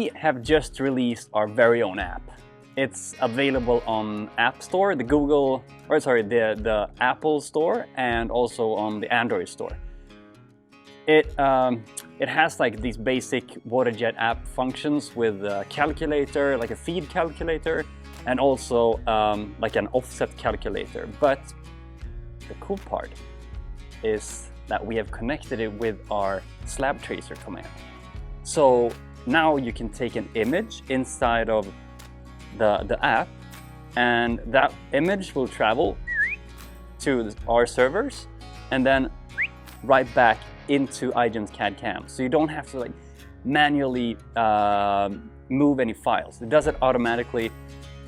we have just released our very own app. It's available on Appstore, the Apple Store, and also on the Android Store. It has like these basic Waterjet app functions with a calculator, like a feed calculator, and also like an offset calculator. But the cool part is that we have connected it with our Slabtracer command. So now you can take an image inside of the app, and that image will travel to our servers and then right back into IGEMS CAD CAM. So you don't have to like manually move any files. It does it automatically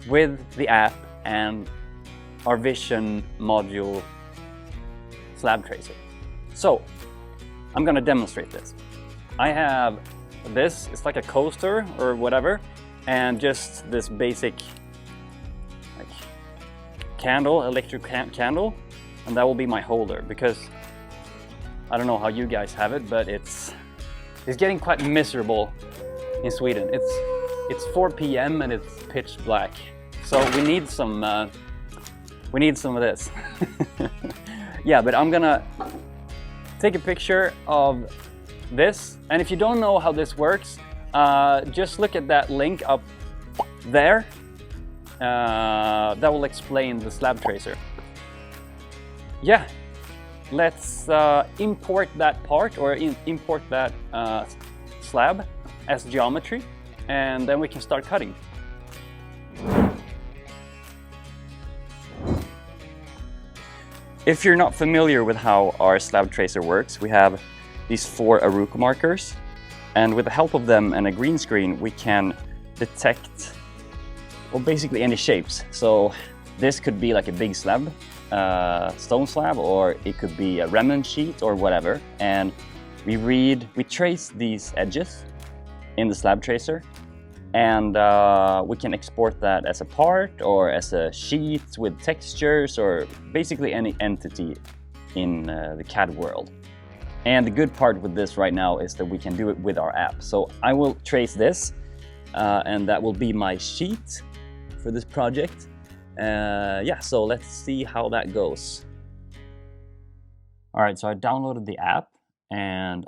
with the app and our vision module Slabtracer. So I'm gonna demonstrate this. I have this, it's like a coaster or whatever, and just this basic like candle, electric candle, and that will be my holder, because I don't know how you guys have it, but it's getting quite miserable in Sweden. It's 4 p.m. and it's pitch black, so we need some of this. Yeah, but I'm gonna take a picture of this, and if you don't know how this works, just look at that link up there. That will explain the Slabtracer. Yeah, let's import that part, or import that slab as geometry, and then we can start cutting. If you're not familiar with how our Slabtracer works, we have these 4 Aruco markers, and with the help of them and a green screen, we can detect, well, basically any shapes. So this could be like a big slab, stone slab, or it could be a remnant sheet or whatever. And we trace these edges in the Slabtracer, and we can export that as a part or as a sheet with textures, or basically any entity in the CAD world. And the good part with this right now is that we can do it with our app. So I will trace this, and that will be my sheet for this project. Yeah, so let's see how that goes. All right, so I downloaded the app, and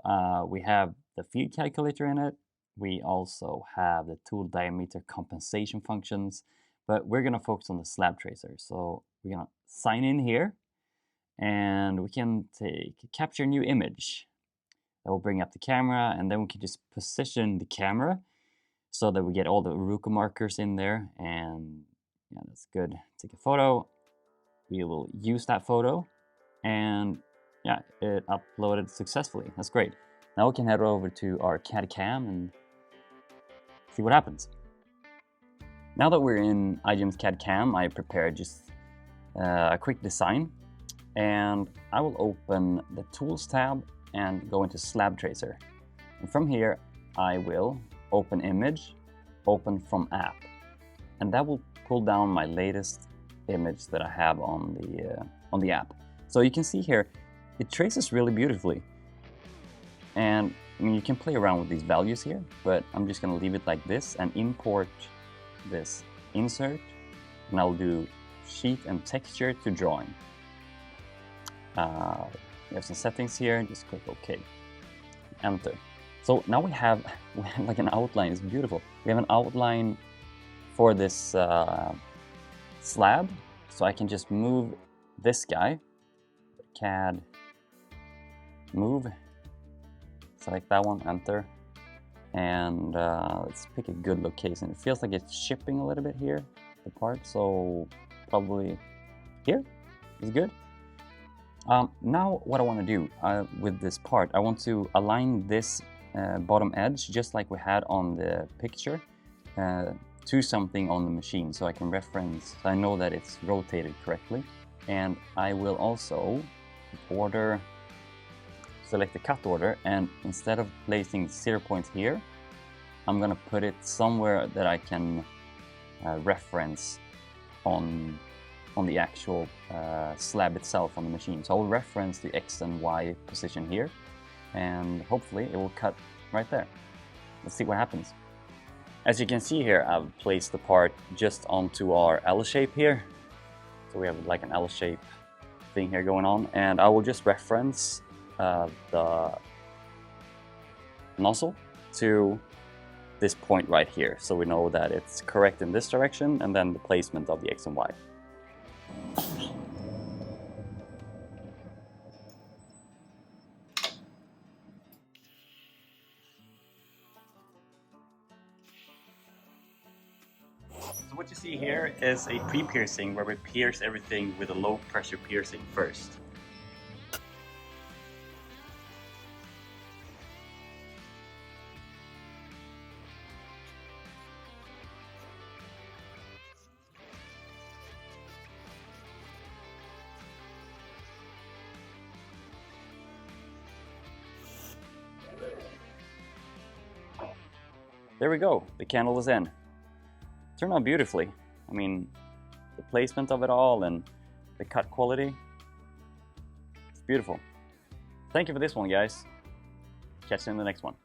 we have the feed calculator in it. We also have the tool diameter compensation functions, but we're gonna focus on the Slabtracer. So we're gonna sign in here, and we can capture new image. That will bring up the camera, and then we can just position the camera so that we get all the Aruco markers in there. And yeah, that's good. Take a photo. We will use that photo, and yeah, it uploaded successfully. That's great. Now we can head over to our CAD CAM and see what happens. Now that we're in IGEMS CAD CAM, I prepared just a quick design, and I will open the Tools tab and go into Slabtracer. And from here, I will open Image, Open from App, and that will pull down my latest image that I have on the app. So you can see here, it traces really beautifully. And I mean, you can play around with these values here, but I'm just gonna leave it like this and import this insert, and I'll do sheet and texture to drawing. We have some settings here, just click OK, enter. So now we have like an outline. It's beautiful. We have an outline for this slab, so I can just move this guy, CAD, move, select that one, enter, and let's pick a good location. It feels like it's shipping a little bit here, the part, so probably here is good. Now what I want to do with this part, I want to align this bottom edge, just like we had on the picture, to something on the machine, so I can reference, so I know that it's rotated correctly. And I will also select the cut order, and instead of placing 0 points here, I'm gonna put it somewhere that I can reference on the actual slab itself on the machine. So I'll reference the X and Y position here, and hopefully it will cut right there. Let's see what happens. As you can see here, I've placed the part just onto our L shape here. So we have like an L shape thing here going on, and I will just reference the nozzle to this point right here, so we know that it's correct in this direction, and then the placement of the X and Y. So what you see here is a pre-piercing where we pierce everything with a low pressure piercing first. There we go, the candle is in. Turned out beautifully. I mean, the placement of it all and the cut quality, it's beautiful. Thank you for this one, guys. Catch you in the next one.